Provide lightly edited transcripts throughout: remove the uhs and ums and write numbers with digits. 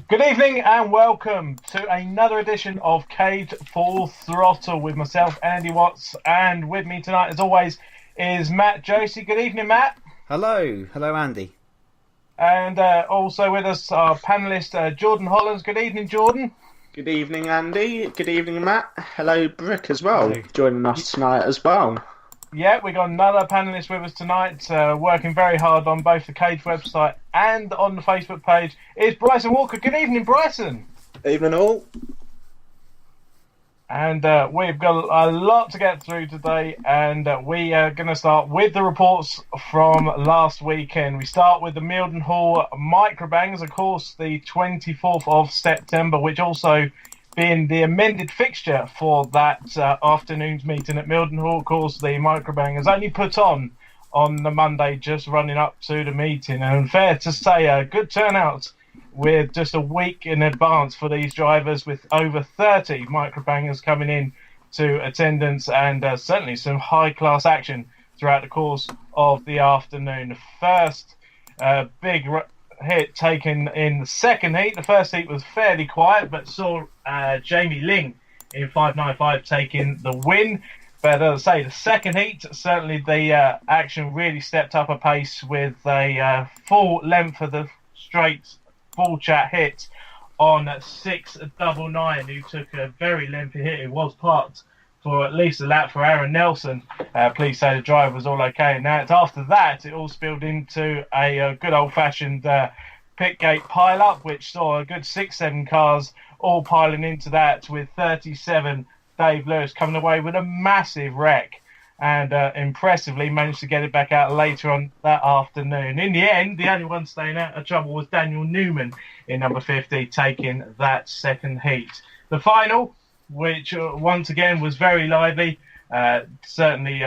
Good evening and welcome to another edition of Cage Full Throttle with myself, Andy Watts, and with me tonight, as always, is Matt Josie. Good evening, Matt. Hello, Andy. And also with us, our panellist, Jordan Hollands. Good evening, Jordan. Good evening, Andy. Good evening, Matt. Hello, Brick, as well, joining us tonight as well. Yeah, we got another panellist with us tonight, working very hard on both the Cage website and on the Facebook page. It's Bryson Walker. Good evening, Bryson. Evening all. And we've got a lot to get through today, and we are going to start with the reports from last weekend. We start with the Mildenhall Microbangs, of course, the 24th of September, which also being the amended fixture for that afternoon's meeting at Mildenhall. Of course, the Microbang is only put on the Monday, just running up to the meeting. And fair to say, a good turnout with just a week in advance for these drivers, with over 30 Microbangers coming in to attendance, and certainly some high-class action throughout the course of the afternoon. The first big hit taken in the second heat. The first heat was fairly quiet, but saw Jamie Ling in 595 taking the win. But as I say, the second heat, certainly the action really stepped up a pace with a full length of the straight full chat hit on 699, who took a very lengthy hit. It was parked for at least a lap for Aaron Nelson. Please say the driver was all okay. And now after that, it all spilled into a good old-fashioned pit gate pile-up, which saw a good 6-7 cars all piling into that, with 37 Dave Lewis coming away with a massive wreck, and impressively managed to get it back out later on that afternoon. In the end, the only one staying out of trouble was Daniel Newman in number 50, taking that second heat. The final, which once again was very lively, certainly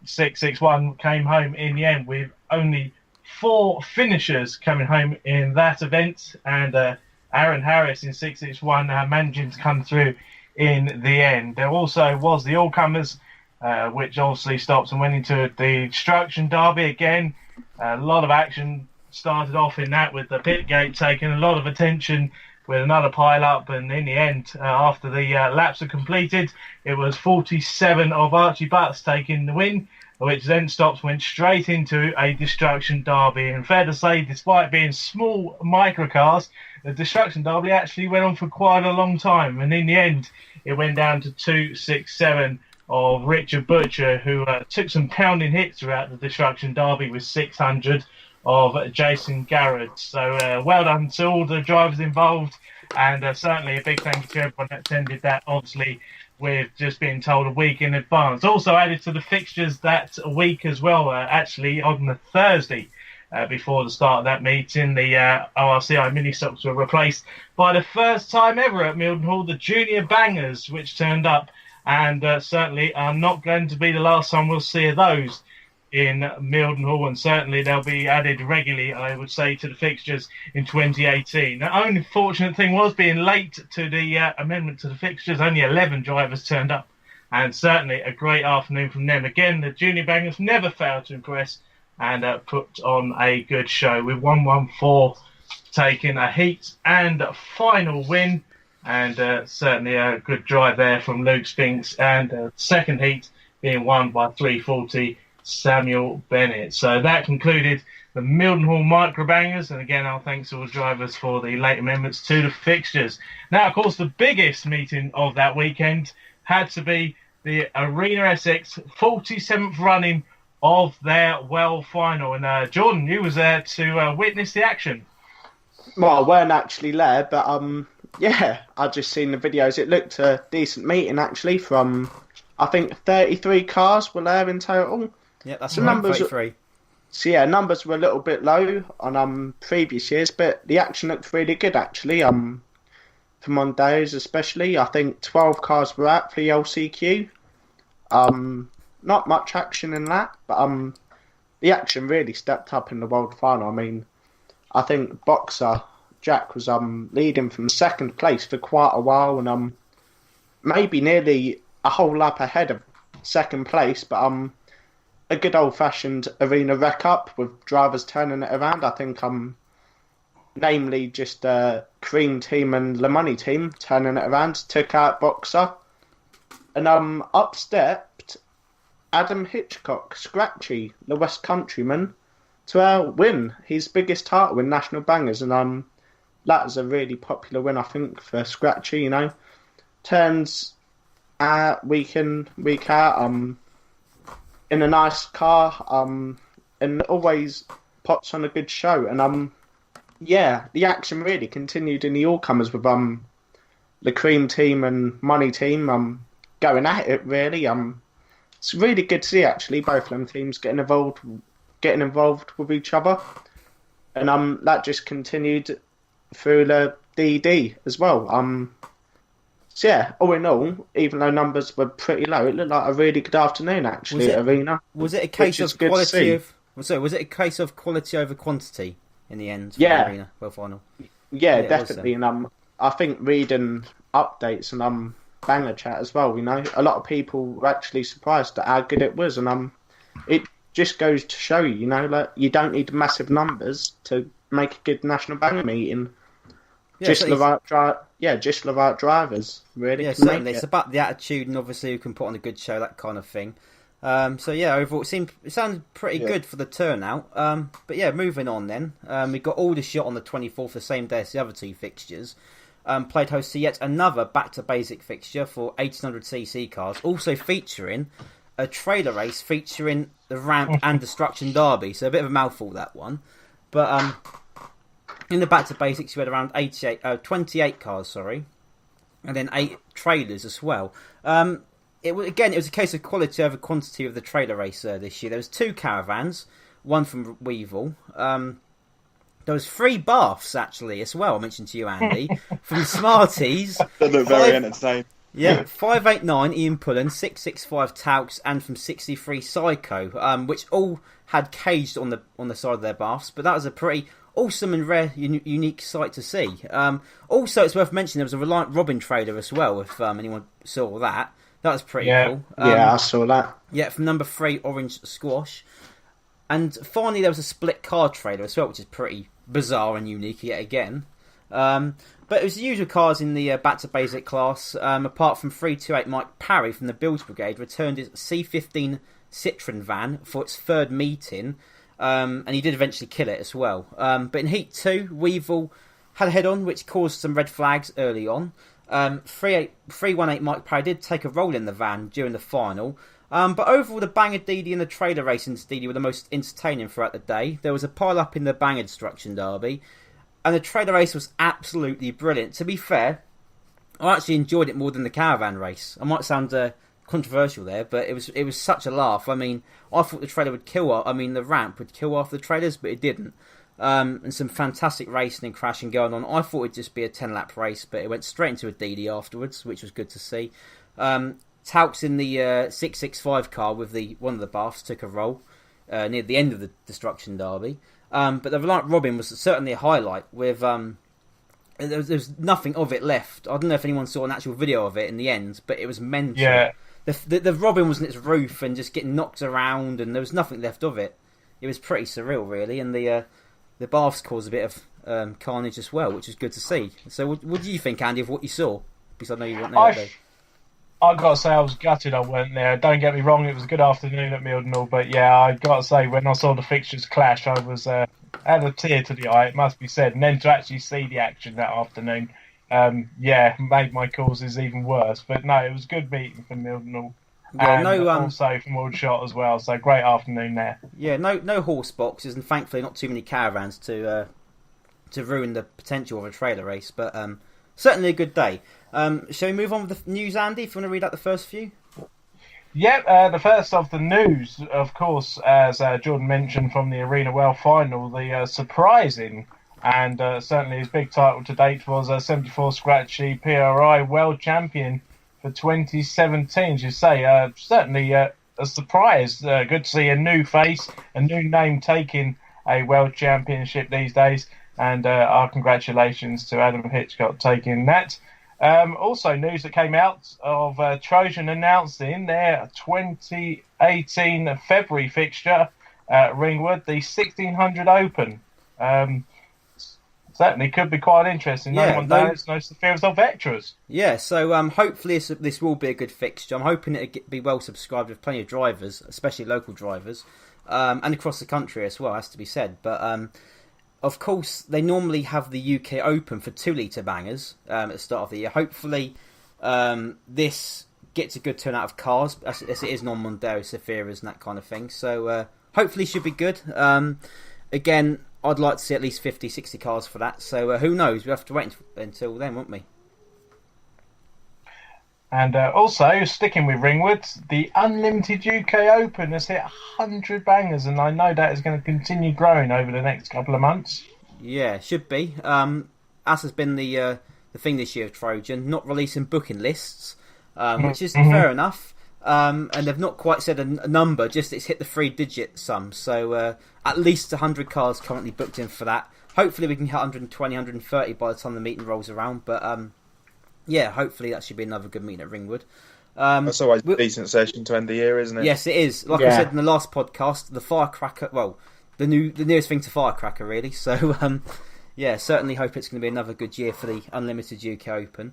661 came home in the end, with only 4 finishers coming home in that event, and Aaron Harris in 661 managing to come through in the end. There also was the all-comers, which obviously stopped and went into the Destruction Derby again. A lot of action started off in that, with the pit gate taking a lot of attention with another pile-up, and in the end, after the laps are completed, it was 47 of Archie Butts taking the win, which then went straight into a Destruction Derby. And fair to say, despite being small microcars, the Destruction Derby actually went on for quite a long time, and in the end, it went down to 267 of Richard Butcher, who took some pounding hits throughout the Destruction Derby, with 600 of Jason Garrett. So well done to all the drivers involved, and certainly a big thank you to everyone that attended that, obviously with just being told a week in advance. Also added to the fixtures that week as well, actually on the Thursday before the start of that meeting, the ORCI mini stocks were replaced by the first time ever at Mildenhall, the Junior Bangers, which turned up, and certainly are not going to be the last time we'll see of those in Mildenhall, and certainly they'll be added regularly, I would say, to the fixtures in 2018. The only fortunate thing was being late to the amendment to the fixtures. Only 11 drivers turned up, and certainly a great afternoon from them. Again, the Junior Bangers never failed to impress, and put on a good show, with 114 taking a heat and final win, and certainly a good drive there from Luke Spinks, and second heat being won by 340 Samuel Bennett. So that concluded the Mildenhall Microbangers, and again, our thanks to all the drivers for the late amendments to the fixtures. Now, of course, the biggest meeting of that weekend had to be the Arena Essex 47th running of their well final, and Jordan, you was there to witness the action. Well, I weren't actually there, but yeah, I just seen the videos. It looked a decent meeting, actually, from, I think, 33 cars were there in total. Yeah, that's the right, numbers. 33. So yeah, numbers were a little bit low on previous years, but the action looked really good, actually. For Mondays especially, I think 12 cars were out for the LCQ. Not much action in that, but the action really stepped up in the World Final. I mean, I think Boxer Jack was leading from second place for quite a while, and maybe nearly a whole lap ahead of second place, but a good old-fashioned arena wreck-up with drivers turning it around. I think namely just Cream Team and Le Money Team, turning it around, took out Boxer, and up stepped Adam Hitchcock, Scratchy, the West Countryman, to win his biggest title in National Bangers, and that was a really popular win, I think, for Scratchy. Turns week in, week out, in a nice car, and always puts on a good show. And the action really continued in the all-comers with the Cream Team and Money Team going at it really. It's really good to see actually both of them teams getting involved with each other, and that just continued through the DD as well. So yeah, all in all, even though numbers were pretty low, it looked like a really good afternoon actually at Arena. Was it a case of quality of? So was it a case of quality over quantity in the end? For the Arena World Final. Yeah, definitely. And I think reading updates and banger chat as well, a lot of people were actually surprised at how good it was, and it just goes to show like you don't need massive numbers to make a good national banger meeting. Just the right drivers, really. Yeah, certainly. It's about the attitude and obviously who can put on a good show, that kind of thing. So yeah, overall it sounded pretty good for the turnout. But yeah, moving on then. We got Aldershot on the 24th, the same day as the other two fixtures. Played host to yet another back to basic fixture for 1800cc cars, also featuring a trailer race featuring the Ramp and Destruction Derby. So a bit of a mouthful, that one. But in the back to basics, you had around 28 cars, and then 8 trailers as well. It was a case of quality over quantity of the trailer race this year. There was 2 caravans, one from Weevil. There was 3 baths actually as well. I mentioned to you, Andy, from Smarties. They look very entertaining. Yeah, 589 Ian Pullen, 665 Taux, and from 63 Psycho, which all had caged on the side of their baths. But that was a pretty awesome and rare, unique sight to see. Also, it's worth mentioning there was a Reliant Robin trailer as well. If anyone saw that, that was pretty cool. I saw that. Yeah, from number 3 Orange Squash, and finally there was a split car trailer as well, which is pretty bizarre and unique yet again. But it was the usual cars in the back to basic class. Apart from 328 Mike Parry from the Bilge Brigade returned his C15 Citroen van for its 3rd meeting. And he did eventually kill it as well. But in Heat 2, Weevil had a head-on, which caused some red flags early on. 318 Mike Parry did take a role in the van during the final. But overall, the Banger DD and the trailer racing DD were the most entertaining throughout the day. There was a pile-up in the Banger Destruction Derby. And the trailer race was absolutely brilliant. To be fair, I actually enjoyed it more than the caravan race. I might sound controversial there, but it was such a laugh. I mean, I thought the trailer would the ramp would kill off the trailers, but it didn't. And some fantastic racing and crashing going on. I thought it'd just be a 10-lap race, but it went straight into a DD afterwards, which was good to see. Taux in the 665 car with one of the baths took a roll near the end of the Destruction Derby. But the Reliant Robin was certainly a highlight with there's nothing of it left. I don't know if anyone saw an actual video of it in the end, but it was mental. Yeah. The Robin was on its roof and just getting knocked around, and there was nothing left of it. It was pretty surreal, really, and the baths caused a bit of carnage as well, which was good to see. So, what do you think, Andy, of what you saw? Because I know you weren't there today. I got to say, I was gutted I weren't there. Don't get me wrong, it was a good afternoon at Mildenhall, but yeah, I got to say, when I saw the fixtures clash, I was had a tear to the eye, it must be said. And then to actually see the action that afternoon, made my causes even worse. But no, it was a good meeting for Mildenhall. Yeah, and also from Aldershot as well, so great afternoon there. Yeah, no horse boxes, and thankfully not too many caravans to ruin the potential of a trailer race, but certainly a good day. Shall we move on with the news, Andy, if you want to read out the first few? Yep, the first of the news, of course, as Jordan mentioned from the Arena Well final, the surprising and certainly his big title to date was 74 Scratchy PRI World Champion for 2017. As you say, certainly a surprise. Good to see a new face, a new name taking a World Championship these days. And our congratulations to Adam Hitchcock taking that. Also, news that came out of Trojan announcing their 2018 February fixture at Ringwood, the 1600 Open. certainly could be quite interesting. Yeah, no one knows the fears of extras. Yeah, so hopefully this will be a good fixture. I'm hoping it'll be well subscribed with plenty of drivers, especially local drivers, and across the country as well, has to be said. But of course, they normally have the UK Open for 2-litre bangers at the start of the year. Hopefully, this gets a good turnout of cars, as it is non-Mondeo, Sephiras and that kind of thing. So hopefully should be good. Again, I'd like to see at least 50, 60 cars for that. So who knows? We'll have to wait until then, won't we? And also, sticking with Ringwood, the Unlimited UK Open has hit 100 bangers, and I know that is going to continue growing over the next couple of months. Yeah, should be. As has been the thing this year of Trojan, not releasing booking lists, which is fair enough. And they've not quite said a number, just it's hit the 3-digit sum. So at least 100 cars currently booked in for that. Hopefully we can hit 120, 130 by the time the meeting rolls around. But yeah, hopefully that should be another good meeting at Ringwood. That's always a decent session to end the year, isn't it? Yes, it is. Like I said in the last podcast, the Firecracker, well, the nearest thing to Firecracker, really. So yeah, certainly hope it's going to be another good year for the Unlimited UK Open.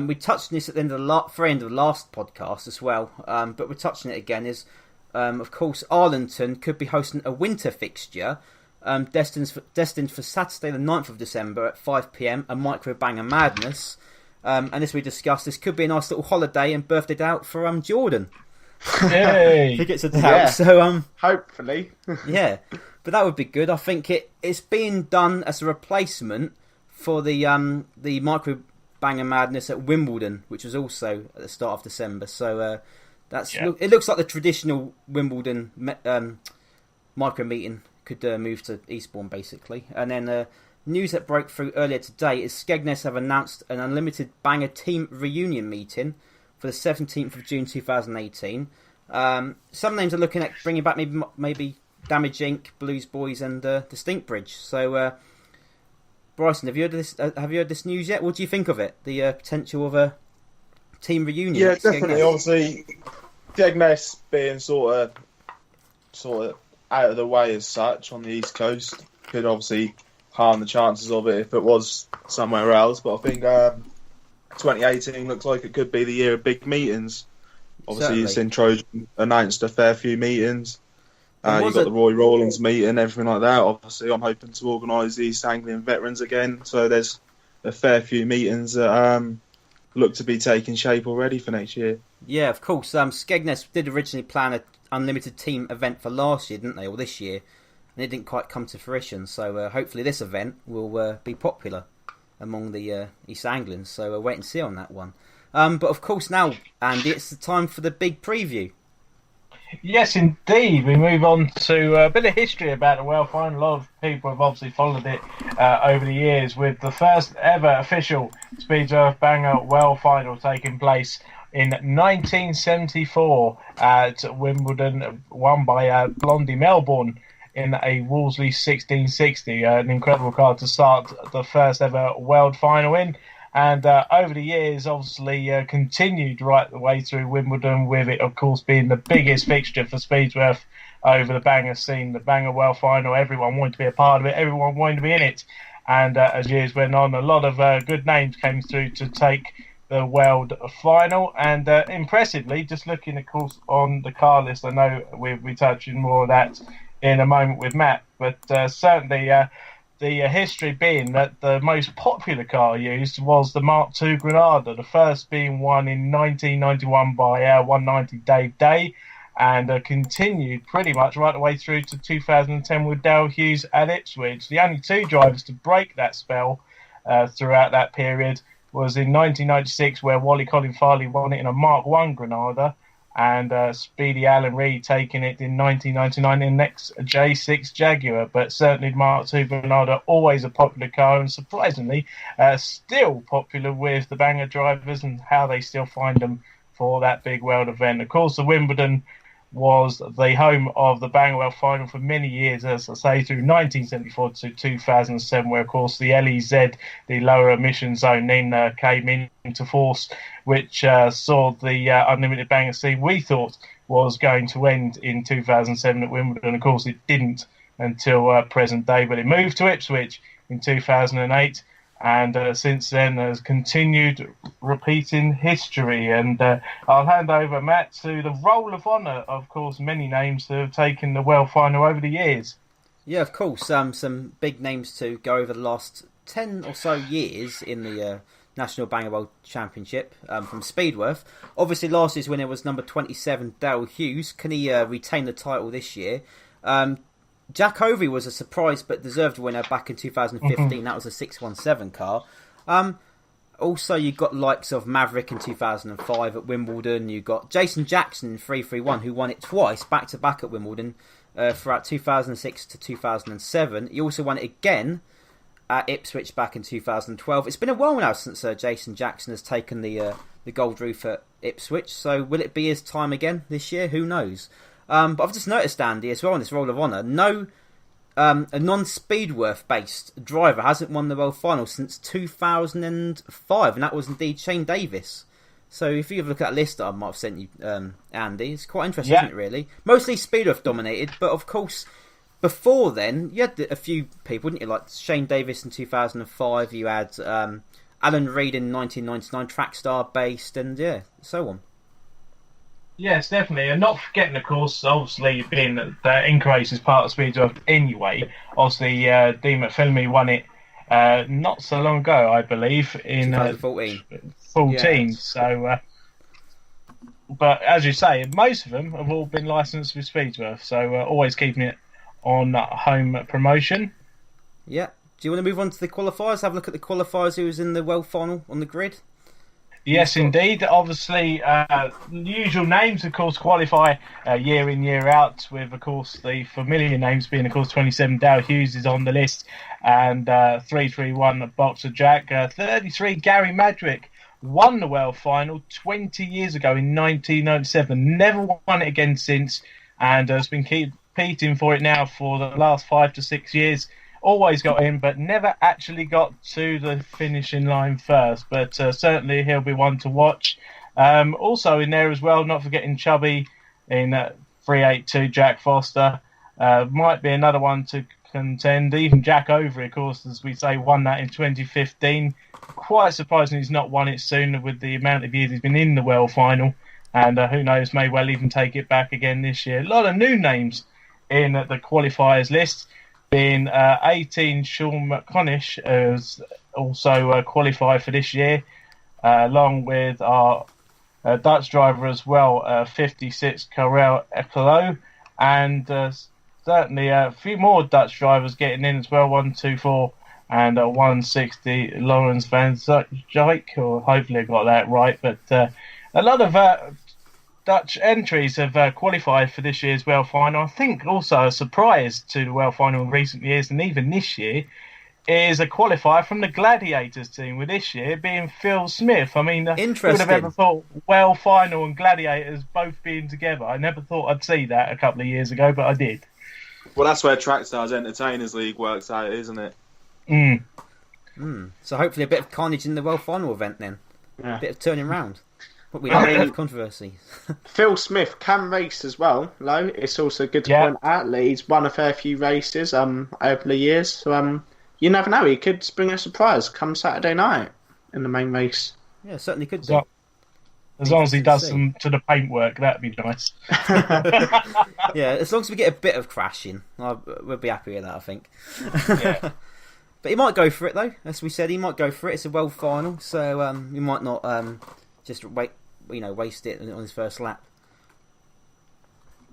We touched on this at the end of the last podcast as well, but we're touching it again. Is of course Arlington could be hosting a winter fixture, destined for Saturday the 9th of December at 5 p.m. a Micro Banger Madness, and as we discussed, this could be a nice little holiday and birthday day out for Jordan. Yay! Tickets are out, so hopefully, yeah, but that would be good. I think it's being done as a replacement for the Micro Banger Madness at Wimbledon, which was also at the start of December. So it looks like the traditional Wimbledon micro meeting could move to Eastbourne, basically. And then news that broke through earlier today is Skegness have announced an Unlimited Banger team reunion meeting for the 17th of June 2018. Some names are looking at bringing back maybe Damage Inc., Blues Boys, and Distinct Bridge. So Bryson, have you heard this news yet? What do you think of it? The potential of a team reunion? Yeah, definitely. Obviously, Skegness being sort of out of the way as such on the East Coast could obviously harm the chances of it if it was somewhere else. But I think 2018 looks like it could be the year of big meetings. Obviously, you've seen Trojan announced a fair few meetings. You've got the Roy Rawlins meeting, everything like that. Obviously, I'm hoping to organise the East Anglian Veterans again. So there's a fair few meetings that look to be taking shape already for next year. Yeah, of course. Skegness did originally plan an unlimited team event for last year, didn't they, or this year? And it didn't quite come to fruition. So hopefully this event will be popular among the East Anglians. So we'll wait and see on that one. But of course now, Andy, it's the time for the big preview. Yes, indeed. We move on to a bit of history about the World Final. A lot of people have obviously followed it over the years, with the first ever official Speedway Banger World Final taking place in 1974 at Wimbledon, won by Blondie Melbourne in a Wolseley 1660. An incredible car to start the first ever World Final in. And over the years, obviously, continued right the way through Wimbledon, with it, of course, being the biggest fixture for Speedsworth over the Banger scene. The Banger World Final, everyone wanted to be a part of it, everyone wanted to be in it. And as years went on, a lot of good names came through to take the World Final. And impressively, just looking, of course, on the car list, I know we'll be touching more of that in a moment with Matt, but certainly... the history being that the most popular car used was the Mark II Granada, the first being won in 1991 by 190 Dave Day, and continued pretty much right the way through to 2010 with Dale Hughes at Ipswich. The only two drivers to break that spell throughout that period was in 1996, where Wally Colin Farley won it in a Mark I Granada, and Speedy Alan Reid taking it in 1999 in next J6 Jaguar. But certainly Mark II Granada, always a popular car, and surprisingly still popular with the Banger drivers, and how they still find them for that big world event. Of course, the Wimbledon was the home of the Banger World Final for many years, as I say, through 1974 to 2007, where, of course, the LEZ, the lower emission zone, then came into force, which saw the Unlimited Banger scene we thought was going to end in 2007 at Wimbledon. Of course, it didn't until present day, but it moved to Ipswich in 2008. And since then has continued repeating history. And I'll hand over, Matt, to the Roll of Honour. Of course, many names who have taken the World Final over the years. Yeah, of course. Some big names to go over the last 10 or so years in the National Banger World Championship from Speedworth. Obviously, last year's winner was number 27, Dale Hughes. Can he retain the title this year? Jack Ovey was a surprise but deserved winner back in 2015. That was a 617 car. Also, you got likes of Maverick in 2005 at Wimbledon. You got Jason Jackson in 331, who won it twice, back to back at Wimbledon, throughout 2006 to 2007. He also won it again at Ipswich back in 2012. It's been a while now since Jason Jackson has taken the gold roof at Ipswich. So will it be his time again this year? Who knows? But I've just noticed, Andy, as well in this Roll of Honour, a non-Speedworth based driver hasn't won the World Final since 2005, and that was indeed Shane Davis. So if you have a look at that list that I might have sent you, Andy, it's quite interesting, isn't it, really? Mostly Speedworth dominated, but of course, before then, you had a few people, didn't you? Like Shane Davis in 2005, you had Alan Reid in 1999, Trackstar based, and yeah, so on. Yes, definitely. And not forgetting, of course, obviously being that Increase is part of Speedworth anyway. Obviously, Dean McPhillamy won it not so long ago, I believe, in 2014. Yeah. So, but as you say, most of them have all been licensed with Speedworth, so always keeping it on home promotion. Yeah. Do you want to move on to the qualifiers? Have a look at the qualifiers who was in the World Final on the grid. Yes, indeed. Obviously, the usual names, of course, qualify year in, year out, with, of course, the familiar names being, of course, 27, Dale Hughes is on the list, and 331, Boxer Jack. 33, Gary Madrick won the World Final 20 years ago in 1997. Never won it again since, and has been competing for it now for the last 5 to 6 years. Always got in, but never actually got to the finishing line first. But certainly he'll be one to watch. Also in there as well, not forgetting Chubby in 382, Jack Foster. Might be another one to contend. Even Jack Overy, of course, as we say, won that in 2015. Quite surprising he's not won it sooner with the amount of years he's been in the World Final. And who knows, may well even take it back again this year. A lot of new names in the qualifiers list. Being 18, Sean McConish has also qualified for this year, along with our Dutch driver as well, 56, Karel Ekelo, and certainly a few more Dutch drivers getting in as well, 124 and 160, Lawrence van Dijk, or hopefully I got that right, but a lot of Dutch entries have qualified for this year's World Final. I think also a surprise to the World Final in recent years, and even this year, is a qualifier from the Gladiators team, with this year being Phil Smith. I mean, who would have ever thought World Final and Gladiators both being together? I never thought I'd see that a couple of years ago, but I did. Well, that's where Trackstars Entertainers League works out, isn't it? So hopefully a bit of carnage in the World Final event then. Yeah. A bit of turning round. But we like controversy. Phil Smith can race as well, Lo. It's also good to point out that he's won a fair few races over the years. So you never know, he could spring a surprise come Saturday night in the main race. Yeah, certainly could do. As long as he does some to the paintwork, that'd be nice. Yeah, as long as we get a bit of crashing, we'll be happy with that, I think. Yeah. But he might go for it, though. As we said, he might go for it. It's a World Final, so he might not just waste it on his first lap.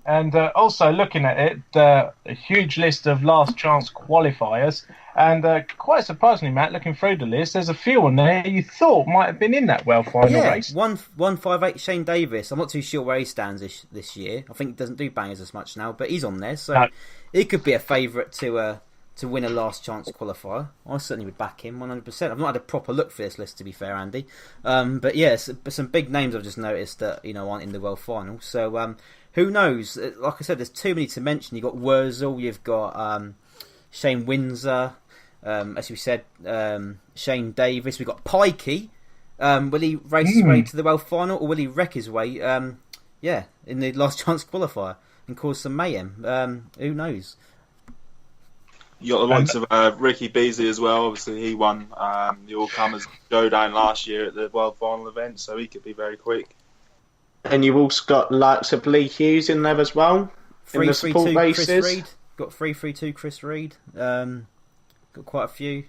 And also looking at it, a huge list of last chance qualifiers, and quite surprisingly, Matt, looking through the list, there's a few on there you thought might have been in that World Final race. 158 Shane Davis. I'm not too sure where he stands this year. I think he doesn't do bangers as much now, but he's on there, so he could be a favourite to win a last chance qualifier. I certainly would back him 100%. I've not had a proper look for this list, to be fair, Andy. But yes, some big names I've just noticed that aren't in the World Final. So who knows? Like I said, there's too many to mention. You've got Wurzel, you've got Shane Windsor, as we said, Shane Davis. We've got Pikey. Will he race his way to the World Final, or will he wreck his way? In the last chance qualifier and cause some mayhem? Who knows? You got the likes of Ricky Beasley as well. Obviously, he won the All Comers Showdown last year at the World Final event, so he could be very quick. And you've also got the likes of Lee Hughes in there as well. 332 Chris Reed. Got 332 Chris Reed. Got quite a few.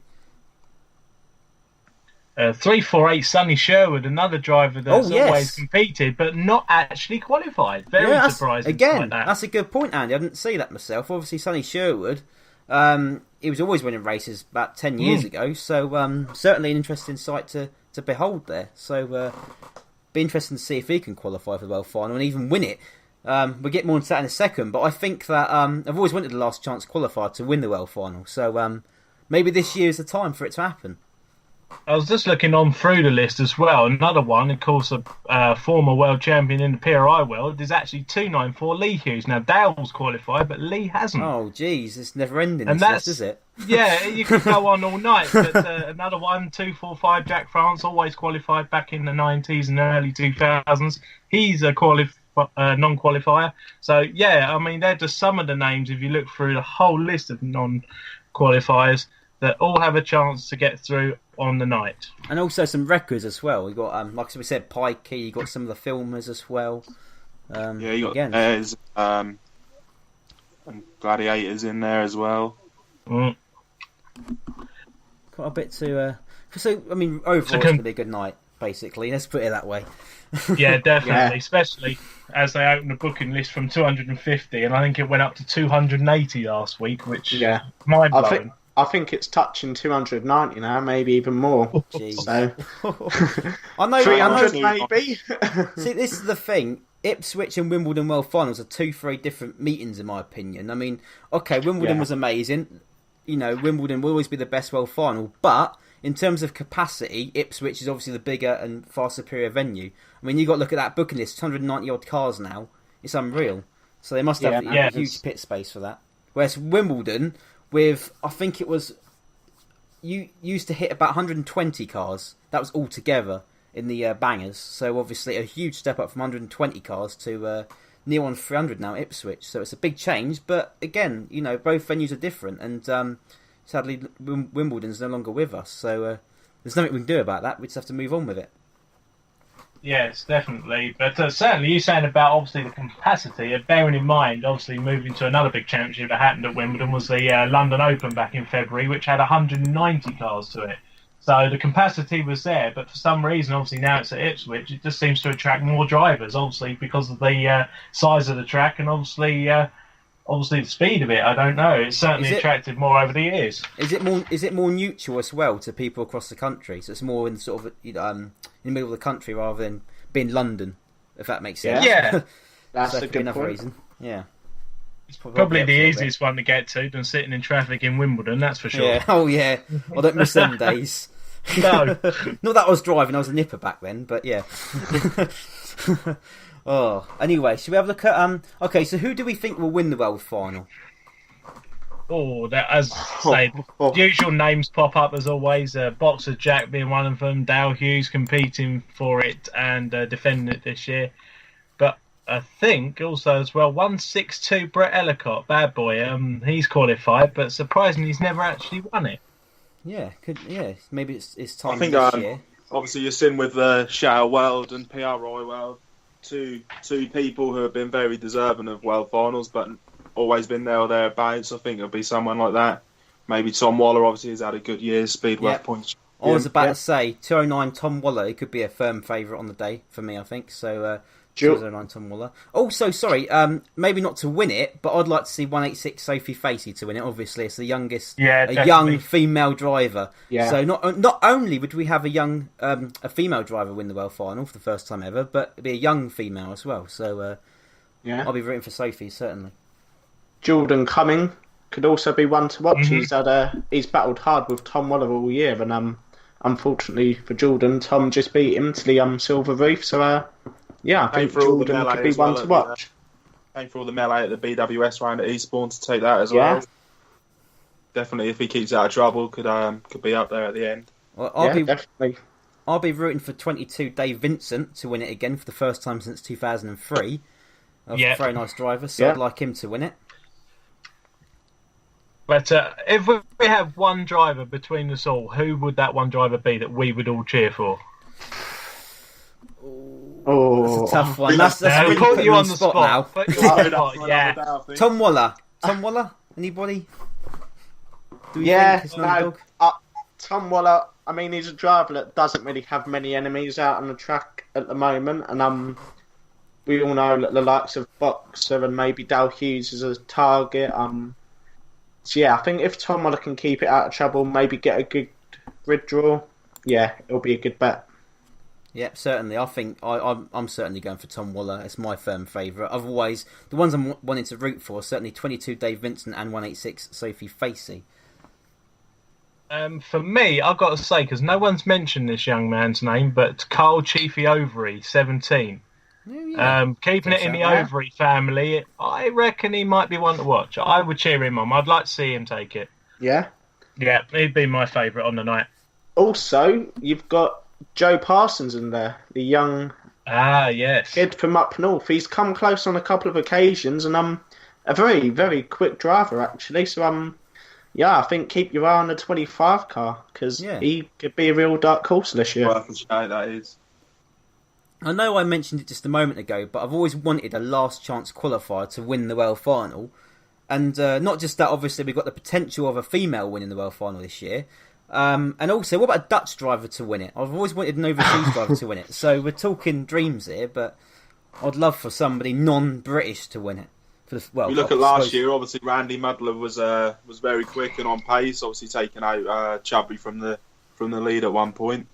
348 Sonny Sherwood, another driver that's always competed but not actually qualified. Very surprising. Again, like that. That's a good point, Andy. I didn't see that myself. Obviously, Sonny Sherwood, he was always winning races about 10 years ago, so certainly an interesting sight to behold there. So be interesting to see if he can qualify for the World Final and even win it. We'll get more into that in a second, but I think that I've always wanted the last chance qualifier to win the World Final, so maybe this year is the time for it to happen. I was just looking on through the list as well. Another one, of course, a former world champion in the PRI world is actually 294 Lee Hughes. Now, Dale's qualified, but Lee hasn't. Oh, geez, it's never ending, this list, is it? Yeah, you could go on all night. But another one, 245 Jack France, always qualified back in the 90s and early 2000s. He's a non-qualifier. So, yeah, I mean, they're just some of the names, if you look through the whole list of non-qualifiers, that all have a chance to get through on the night. And also some records as well. You've got, like we said, Pikey, you've got some of the filmers as well. You got Bears, and Gladiators in there as well. Quite a bit to... So, I mean, overall it's going to be a good night, basically. Let's put it that way. Yeah, definitely. Especially as they opened the booking list from 250, and I think it went up to 280 last week, which mind-blowing. I think it's touching 290 now, maybe even more. Jeez. So, I know 300 maybe. See, this is the thing. Ipswich and Wimbledon World Finals are two very different meetings, in my opinion. I mean, okay, Wimbledon was amazing. You know, Wimbledon will always be the best World Final, but in terms of capacity, Ipswich is obviously the bigger and far superior venue. I mean, you got to look at that booking list, 290 odd cars now. It's unreal. So they must have a huge pit space for that. Whereas Wimbledon, with, I think it was, you used to hit about 120 cars. That was all together in the bangers. So obviously a huge step up from 120 cars to near on 300 now at Ipswich. So it's a big change. But again, you know, both venues are different. And sadly, Wimbledon's no longer with us. So there's nothing we can do about that. We just have to move on with it. Yes, definitely. But certainly you saying about obviously the capacity, bearing in mind obviously moving to another big championship that happened at Wimbledon was the London Open back in February, which had 190 cars to it. So the capacity was there, but for some reason, obviously now it's at Ipswich, it just seems to attract more drivers, obviously because of the size of the track and obviously the speed of it. I don't know. It's certainly attracted more over the years. Is it more neutral as well to people across the country? So it's more in sort of in the middle of the country rather than being London, if that makes sense. Yeah, that's so a good another point. reason. Yeah, it's probably the easiest one to get to than sitting in traffic in Wimbledon. That's for sure. Yeah. Oh yeah, I don't miss them days. No, not that I was driving. I was a nipper back then, but yeah. Oh, anyway, should we have a look at okay, so who do we think will win the World Final? Oh, that, as I say, usual names pop up as always. Boxer Jack being one of them. Dale Hughes competing for it and defending it this year. But I think also as well 162 Brett Ellicott, bad boy. He's qualified, but surprisingly he's never actually won it. Yeah, maybe it's time I think this year. Obviously you're sitting with Shadow World and PRI World, two people who have been very deserving of World Finals, but always been there or thereabouts. I think it'll be someone like that. Maybe Tom Waller, obviously, has had a good year, Speedway points. I was about to say, 209 Tom Waller, he could be a firm favourite on the day for me, I think. So, 209 Tom Waller. Also, sorry, maybe not to win it, but I'd like to see 186 Sophie Facey to win it. Obviously, it's the youngest, young female driver. Yeah. So not only would we have a female driver win the World Final for the first time ever, but it'd be a young female as well. So, I'll be rooting for Sophie, certainly. Jordan Cumming could also be one to watch. Mm-hmm. He's battled hard with Tom Waller all year, and unfortunately for Jordan, Tom just beat him to the silver reef. So I think Jordan could be one to watch. Paying for all the melee at the BWS round at Eastbourne to take that as well. Definitely, if he keeps out of trouble, could be up there at the end. Well, definitely. I'll be rooting for 22 Dave Vincent to win it again for the first time since 2003. A very nice driver, so I'd like him to win it. But if we have one driver between us all, who would that one driver be that we would all cheer for? Oh, That's a tough one. That's really put putting you me on the spot now. Put you on the spot, yeah. Tom Waller. Tom Waller? Anybody? Do we yeah, think it's not a no. dog? Tom Waller. I mean, he's a driver that doesn't really have many enemies out on the track at the moment, and we all know that the likes of Boxer and maybe Dale Hughes is a target. So yeah, I think if Tom Waller can keep it out of trouble, maybe get a good grid draw, yeah, it'll be a good bet. Yep, certainly. I think I'm certainly going for Tom Waller. It's my firm favourite. Otherwise, the ones I'm wanting to root for are certainly 22 Dave Vincent and 186 Sophie Facey. For me, I've got to say, because no one's mentioned this young man's name, but Carl Chiefy Overy, 17. Keeping it in the Overy family, I reckon he might be one to watch. I would cheer him on. I'd like to see him take it. Yeah? Yeah, he'd be my favourite on the night. Also, you've got Joe Parsons in there, the young yes, kid from up north. He's come close on a couple of occasions, and a very, very quick driver, actually. So, yeah, I think keep your eye on the 25 car, because he could be a real dark horse this year. Worth a shout, that is. I know I mentioned it just a moment ago, but I've always wanted a last chance qualifier to win the World Final. And not just that, obviously, we've got the potential of a female winning the World Final this year. And also, what about a Dutch driver to win it? I've always wanted an overseas driver to win it. So we're talking dreams here, but I'd love for somebody non-British to win it. You look at last year, obviously Randy Mudler was very quick and on pace, obviously taking out Chubby from the lead at one point.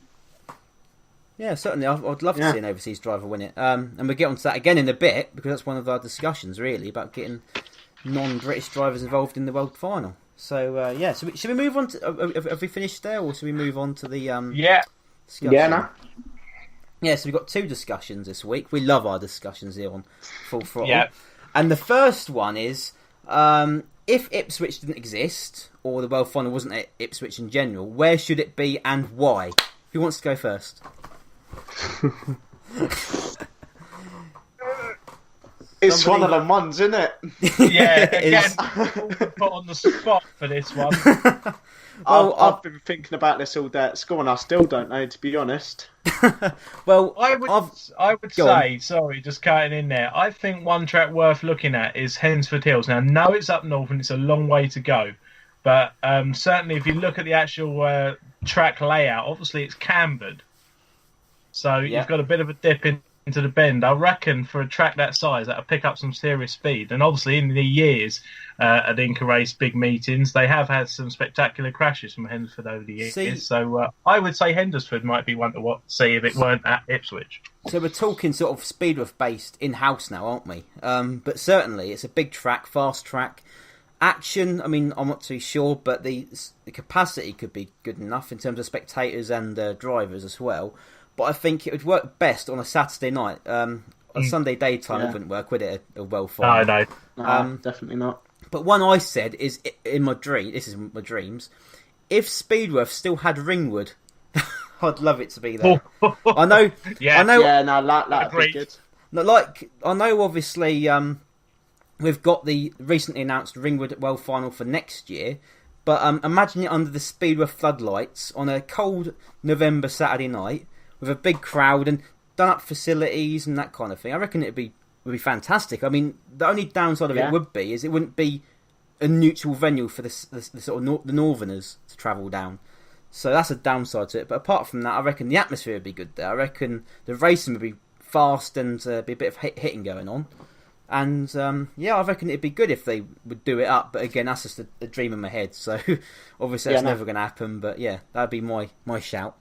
Yeah, certainly. I'd love to see an overseas driver win it. And we'll get onto that again in a bit, because that's one of our discussions, really, about getting non-British drivers involved in the World Final. So, so should we move on to... Have we finished there, or should we move on to the... discussion? Yeah, no. Yeah, so we've got two discussions this week. We love our discussions here on Full Throttle. Yeah. And the first one is, if Ipswich didn't exist, or the World Final wasn't at Ipswich in general, where should it be and why? Who wants to go first? It's one of them ones, isn't it? Yeah, again, put on the spot for this one. Well, I've been thinking about this all day at school, and I still don't know, to be honest. Well, I would say, sorry, just cutting in there, I think one track worth looking at is Hensford Hills. Now, I know it's up north and it's a long way to go, but certainly if you look at the actual track layout, obviously it's cambered. So you've got a bit of a dip into the bend. I reckon for a track that size, that'll pick up some serious speed. And obviously in the years at Inca Race big meetings, they have had some spectacular crashes from Hendersford over the years. So I would say Hendersford might be one to see if it weren't at Ipswich. So we're talking sort of Speedway based in-house now, aren't we? But certainly it's a big track, fast track. Action, I mean, I'm not too sure, but the capacity could be good enough in terms of spectators and drivers as well. But I think it would work best on a Saturday night. A Sunday daytime wouldn't work, would it? A World Final. No, definitely not. But one I said is in my dream. This is my dreams. If Speedworth still had Ringwood, I'd love it to be there. I know. Yeah. I know. Yeah, no, that'd be good. Like I know, obviously, we've got the recently announced Ringwood World Final for next year. But imagine it under the Speedworth floodlights on a cold November Saturday night, with a big crowd and done up facilities and that kind of thing. I reckon would be fantastic. I mean, the only downside of it would be is it wouldn't be a neutral venue for the sort of the Northerners to travel down. So that's a downside to it. But apart from that, I reckon the atmosphere would be good there. I reckon the racing would be fast and be a bit of hitting going on. And I reckon it'd be good if they would do it up. But again, that's just a dream in my head. So obviously that's never going to happen. But yeah, that'd be my shout.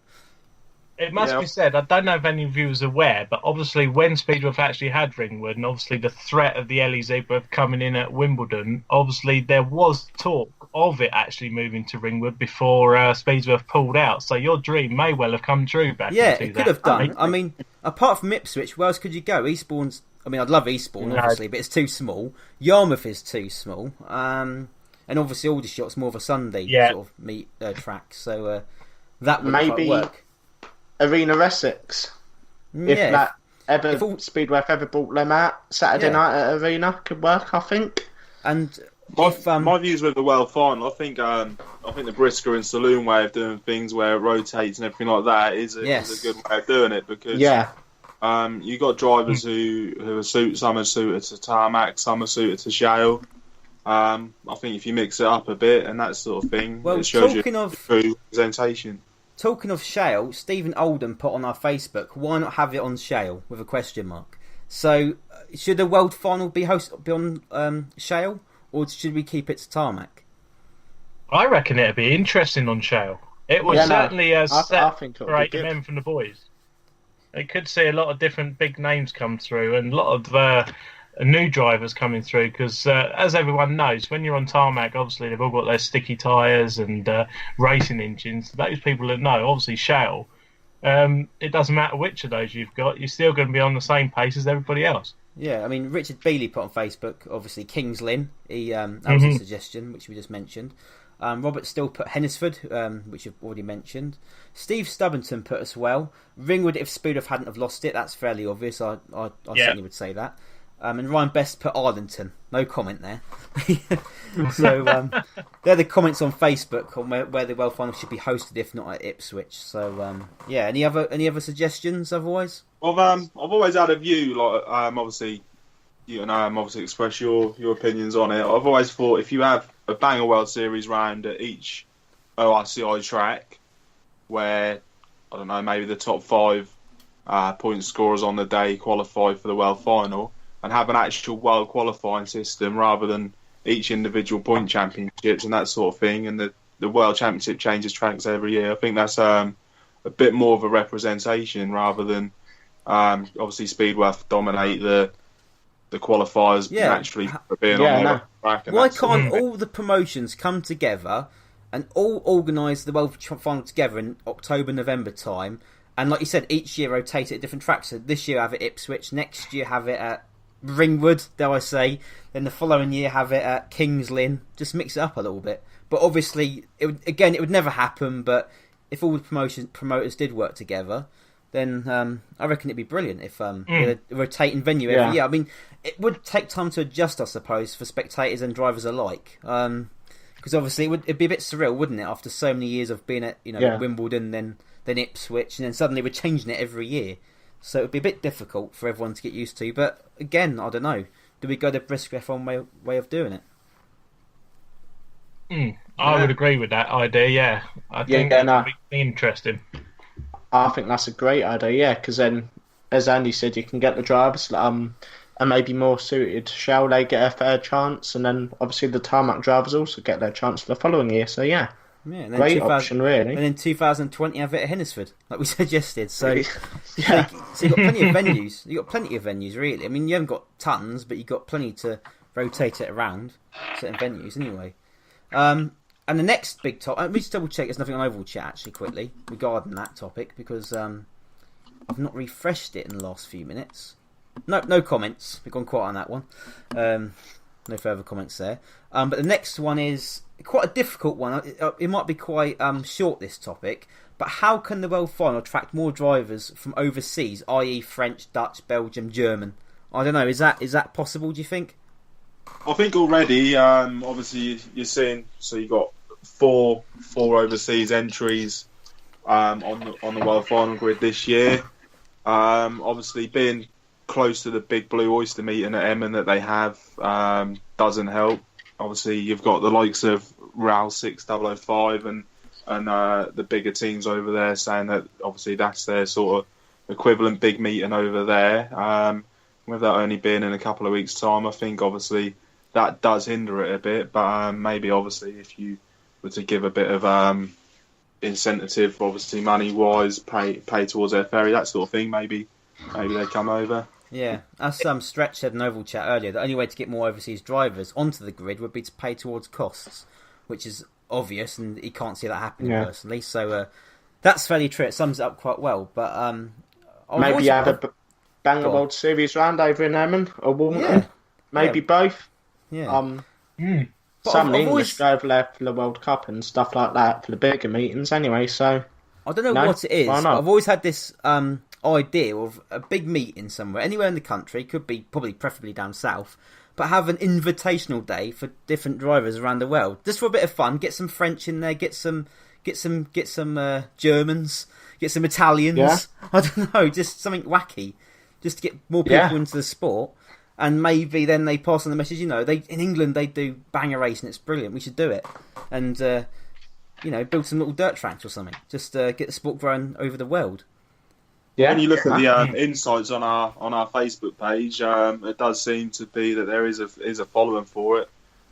It must be said, I don't know if any of you are aware, but obviously when Speedworth actually had Ringwood, and obviously the threat of the LEZ coming in at Wimbledon, obviously there was talk of it actually moving to Ringwood before Speedworth pulled out. So your dream may well have come true back in 2000. It could have done. I mean, apart from Ipswich, where else could you go? Eastbourne's... I mean, I'd love Eastbourne, obviously, but it's too small. Yarmouth is too small. And obviously Aldershot's more of a Sunday sort of meet track. So that would quite work. Arena Essex. Speedway ever brought them out Saturday night at Arena, could work, I think. And My views with the World Final, I think the Brisker and Saloon way of doing things, where it rotates and everything like that, is a good way of doing it, because you got drivers who are some are suited to tarmac, some are suited to shale. I think if you mix it up a bit and that sort of thing, it shows you true representation. Talking of shale, Stephen Oldham put on our Facebook, why not have it on shale, with a question mark. So, should the World Final be on shale, or should we keep it to tarmac? I reckon it'd be interesting on shale. It was certainly a separate men from the boys. It could see a lot of different big names come through, and a lot of new drivers coming through, because as everyone knows, when you're on tarmac, obviously they've all got their sticky tyres and racing engines. Those people that know, obviously shale, it doesn't matter which of those you've got, you're still going to be on the same pace as everybody else. Yeah, I mean, Richard Bealey put on Facebook, obviously Kings Lynn, that was a suggestion, which we just mentioned. Robert Still put Hennisford, which you've already mentioned. Steve Stubbington put as well, Ringwood if Speedoff hadn't have lost it. That's fairly obvious, I certainly would say that. And Ryan Best put Arlington. No comment there. So they're the comments on Facebook on where the World Final should be hosted, if not at Ipswich. So any other suggestions otherwise? Well, I've always had a view, like obviously you and I obviously express your opinions on it. I've always thought if you have a banger World Series round at each ORCI track, where I don't know, maybe the top 5 point scorers on the day qualify for the World Final, and have an actual world qualifying system rather than each individual point championships and that sort of thing, and the World Championship changes tracks every year. I think that's a bit more of a representation rather than obviously Speedworth dominate the qualifiers naturally for being on the track. Why can't all the promotions come together and all organise the World Final together in October, November time, and like you said, each year rotate it at different tracks? So this year have it at Ipswich, next year have it at Ringwood, dare I say, then the following year have it at Kings Lynn. Just mix it up a little bit. But obviously, it would never happen, but if all the promoters did work together, then I reckon it'd be brilliant if a rotating venue every year. I mean, it would take time to adjust, I suppose, for spectators and drivers alike. Because obviously it'd be a bit surreal, wouldn't it, after so many years of being at Wimbledon, then Ipswich, and then suddenly we're changing it every year. So it would be a bit difficult for everyone to get used to. But again, I don't know. Do we go the Brisker F1 way of doing it? I would agree with that idea, yeah. I think that would be interesting. I think that's a great idea, because then, as Andy said, you can get the drivers and maybe more suited to shale, they get a fair chance, and then obviously the tarmac drivers also get their chance for the following year. So yeah, and then great option really. And then 2020 have it at Hennisford, like we suggested. So so you've got plenty of venues. You've got plenty of venues, really. I mean, you haven't got tons, but you've got plenty to rotate it around certain venues anyway. And the next big topic, let me just double check there's nothing on Oval Chat actually quickly regarding that topic, because I've not refreshed it in the last few minutes. No comments. We've gone quiet on that one. No further comments there. But the next one is quite a difficult one. It might be quite short, this topic. But how can the World Final attract more drivers from overseas, i.e. French, Dutch, Belgium, German? I don't know. Is that possible, do you think? I think already, obviously, you're seeing, so you got four overseas entries on the World Final grid this year. Obviously, being close to the big Blue Oyster meeting at Emmen that they have doesn't help. Obviously, you've got the likes of RAL 6005 and the bigger teams over there saying that obviously that's their sort of equivalent big meeting over there. With that only being in a couple of weeks' time, I think obviously that does hinder it a bit. But maybe obviously if you were to give a bit of incentive, obviously money-wise, pay towards their ferry, that sort of thing, maybe they come over. Yeah, as Stretch said in Oval Chat earlier, the only way to get more overseas drivers onto the grid would be to pay towards costs, which is obvious, and he can't see that happening personally. So that's fairly true. It sums it up quite well. But maybe you have a banger World Series round over in Emmen or Wilmington. Maybe both. Yeah. Some English go over there for the World Cup and stuff like that for the bigger meetings anyway. So I don't know what it is. I've always had this idea of a big meeting somewhere, anywhere in the country, could be probably preferably down south, but have an invitational day for different drivers around the world, just for a bit of fun. Get some French in there, get some Germans, get some Italians. Yeah. I don't know, just something wacky, just to get more people into the sport. And maybe then they pass on the message. In England they do banger racing. It's brilliant. We should do it, and build some little dirt tracks or something. Just get the sport growing over the world. Yeah. When you look at the insights on our Facebook page, it does seem to be that there is a following for it.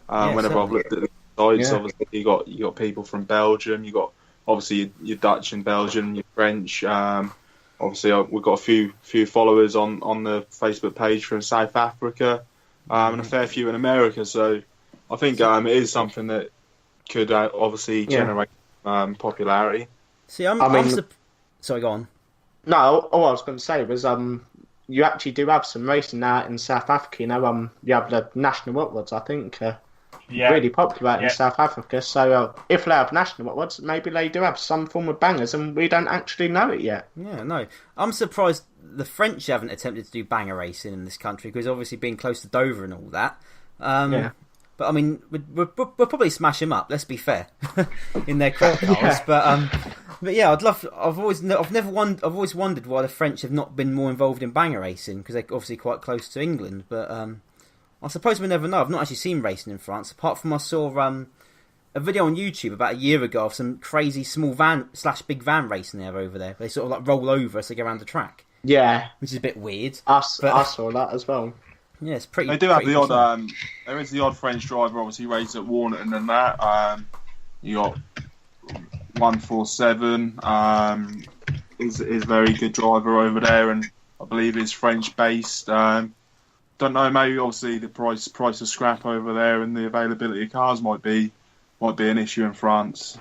Whenever I've looked at the sites, obviously you got people from Belgium. You got obviously your Dutch in Belgium, your French. Obviously, we've got a few followers on the Facebook page from South Africa, and a fair few in America. So I think it is something that could obviously generate popularity. See, sorry, go on. No, all I was going to say was you actually do have some racing now in South Africa. You have the national Whitwoods, I think, really popular in South Africa. So if they have national Whitwoods, maybe they do have some form of bangers, and we don't actually know it yet. Yeah, no. I'm surprised the French haven't attempted to do banger racing in this country, because obviously being close to Dover and all that. But I mean, we'll probably smash them up. Let's be fair, in their crap cars. But yeah, I've always wondered why the French have not been more involved in banger racing, because they're obviously quite close to England. But I suppose we never know. I've not actually seen racing in France, apart from I saw a video on YouTube about a year ago of some crazy small van / big van racing over there. They sort of like roll over as they go around the track. Yeah, which is a bit weird. I saw that as well. Yeah, it's pretty. They do have the odd. There is the odd French driver, obviously raised at Warnerton and that. You got 147. Is a very good driver over there, and I believe is French based. Don't know. Maybe obviously the price of scrap over there and the availability of cars might be an issue in France.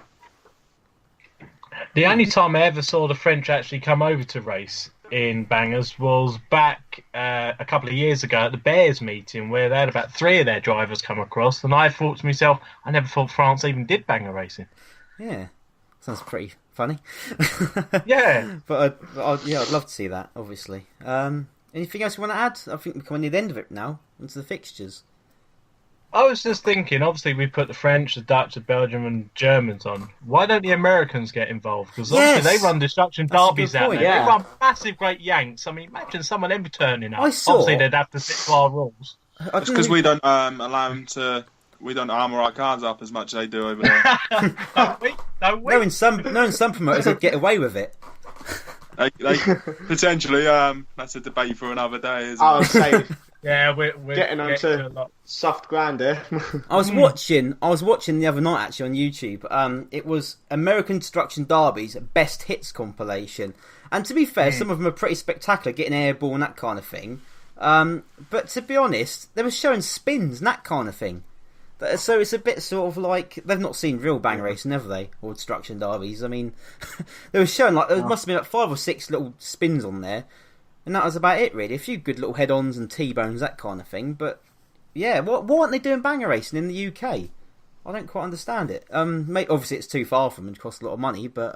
The only time I ever saw the French actually come over to race in bangers was back a couple of years ago at the Bears meeting, where they had about 3 of their drivers come across, and I thought to myself, I never thought France even did banger racing. Yeah, sounds pretty funny. Yeah, but I'd love to see that. Obviously, anything else you want to add? I think we're coming near the end of it now. Onto the fixtures. I was just thinking, obviously we put the French, the Dutch, the Belgium and Germans on. Why don't the Americans get involved? Because obviously they run destruction derbies out there. Yeah. They run massive great yanks. I mean, imagine some of them turning up. I saw... Obviously they'd have to stick to our rules. It's because we don't allow them to... We don't armour our cars up as much as they do over there. Don't we? Knowing some promoters would get away with it. They potentially, that's a debate for another day, isn't I it? would say... Yeah, we're getting onto soft ground here. I was watching the other night actually on YouTube. It was American Destruction Derby's Best Hits compilation, and to be fair, some of them are pretty spectacular, getting airborne, that kind of thing. But to be honest, they were showing spins and that kind of thing. So it's a bit sort of like they've not seen real bang racing, have they? Or destruction derbies. I mean, they were showing like there must have been like 5 or 6 little spins on there. And that was about it, really. A few good little head-ons and T-bones, that kind of thing. But, yeah, why aren't they doing banger racing in the UK? I don't quite understand it. Obviously, it's too far from them. It costs a lot of money. But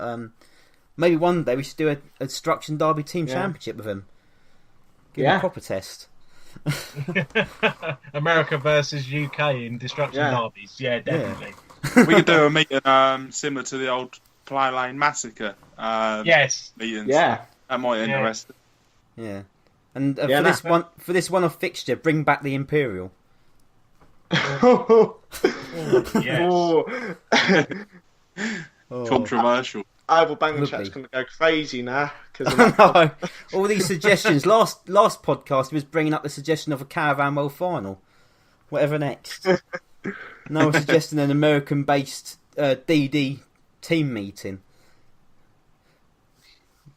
maybe one day we should do a Destruction Derby Team Championship with them. Give them a proper test. America versus UK in Destruction Derbies. Yeah, definitely. Yeah. We could do a meeting similar to the old Plough Lane Massacre meetings. Yeah. That might interest them. Yeah, and for this one-off fixture, bring back the Imperial. Controversial. Oval Banger Chat's going to go crazy now. Cause all these suggestions. Last podcast he was bringing up the suggestion of a Caravan World Final. Whatever next. Now we're suggesting an American-based DD team meeting.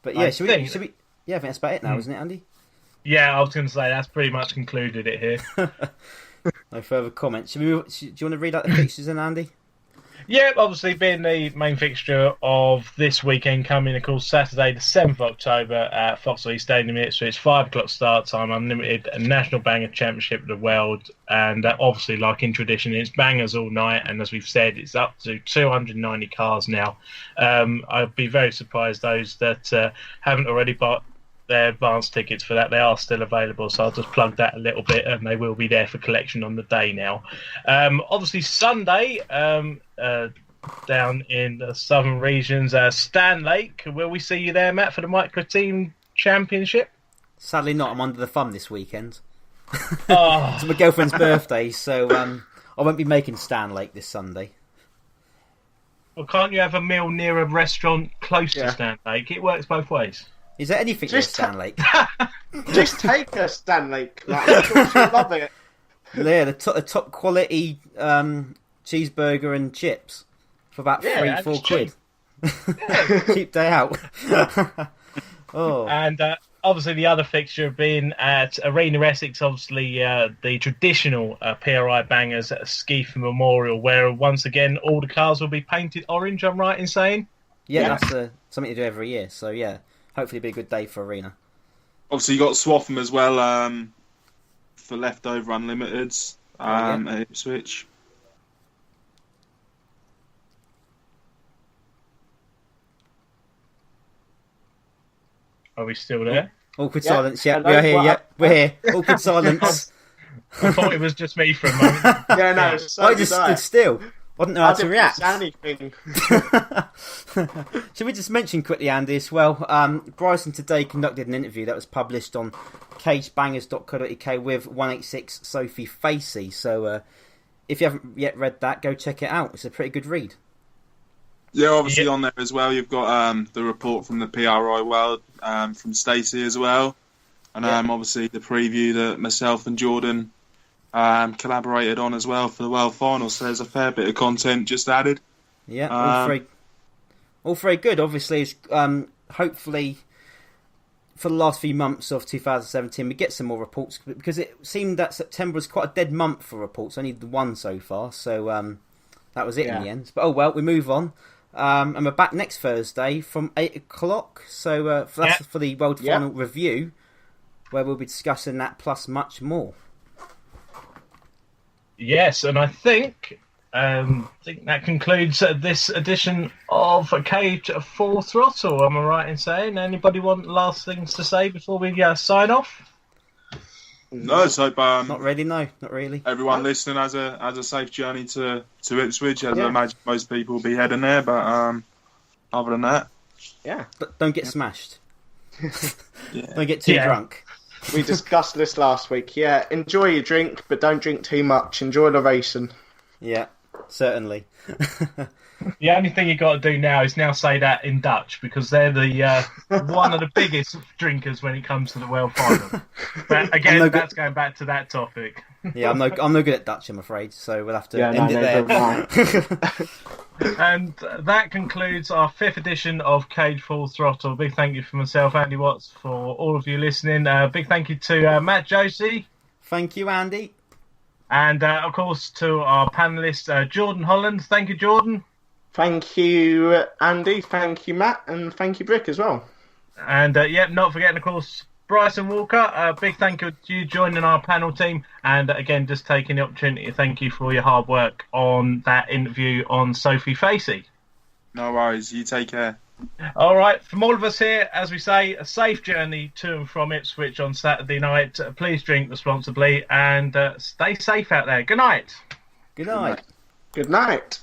But yeah, should we? Yeah, I think that's about it now, isn't it, Andy? Yeah, I was going to say that's pretty much concluded it here. No further comments. Do you want to read out the fixtures then, Andy? Yeah, obviously being the main fixture of this weekend coming, of course, Saturday the 7th of October at Foxley Stadium. So it's 5 o'clock start time, unlimited National Banger Championship of the World. And obviously, like in tradition, it's bangers all night. And as we've said, it's up to 290 cars now. I'd be very surprised those that haven't already their advance tickets for that. They are still available, so I'll just plug that a little bit, and they will be there for collection on the day now. Obviously, Sunday, down in the southern regions, Stan Lake. Will we see you there, Matt, for the Micro Team Championship? Sadly not. I'm under the thumb this weekend. Oh. It's my girlfriend's birthday, so I won't be making Stan Lake this Sunday. Well, can't you have a meal near a restaurant close to Stan Lake? It works both ways. Is there anything near Stan Lake? Just take her, Stan Lake. Like, I'm sure she'll love it. Yeah, the top quality cheeseburger and chips for about £3-4 quid. Cheap day out. Oh. And obviously the other fixture being at Arena Essex, obviously the traditional PRI Bangers at Skeefer Memorial, where once again all the cars will be painted orange, I'm right in saying? Yeah, that's something to do every year, so yeah, hopefully it'll be a good day for Arena. Obviously you got Swaffham as well for Leftover Unlimiteds at Ipswich. Are we still there? Awkward silence, yeah, we are here, yeah, we're here. Awkward silence. I thought it was just me for a moment. Yeah, no, so I just stood still. I didn't know how to react. Anything. Should we just mention quickly, Andy, as well? Bryson today conducted an interview that was published on cagebangers.co.uk with 186 Sophie Facey. So if you haven't yet read that, go check it out. It's a pretty good read. Yeah, obviously on there as well, you've got the report from the PRI World from Stacey as well. And obviously the preview that myself and Jordan collaborated on as well for the World Final. So there's a fair bit of content just added. Yeah, all very good. Obviously, it's, hopefully for the last few months of 2017 we get some more reports, because it seemed that September was quite a dead month for reports. Only the one so far, so that was it in the end. But oh well, we move on. And we're back next Thursday from 8 o'clock. So that's for the World Final review, where we'll be discussing that plus much more. Yes, and I think that concludes this edition of Cage Full Throttle. Am I right in saying? Anybody want last things to say before we sign off? No, so not really. No, not really. Everyone listening has a safe journey to Ipswich, as I imagine most people will be heading there. But other than that, but don't get smashed. Don't get too drunk. We discussed this last week. Yeah, enjoy your drink, but don't drink too much. Enjoy the racing. Yeah, certainly. The only thing you got to do now is now say that in Dutch, because they're the one of the biggest drinkers when it comes to the World Final. But again, that's going back to that topic. Yeah, I'm no good at Dutch, I'm afraid. So we'll have to end it there. And that concludes our 5th edition of Cage Full Throttle. Big thank you for myself, Andy Watts, for all of you listening. Big thank you to Matt Josie. Thank you, Andy. And of course to our panellist, Jordan Holland. Thank you, Jordan. Thank you, Andy. Thank you, Matt. And thank you, Brick, as well. And not forgetting, of course, Bryson Walker. Big thank you to you joining our panel team. And again, just taking the opportunity to thank you for your hard work on that interview on Sophie Facey. No worries. You take care. All right. From all of us here, as we say, a safe journey to and from Ipswich on Saturday night. Please drink responsibly and stay safe out there. Good night. Good night. Good night.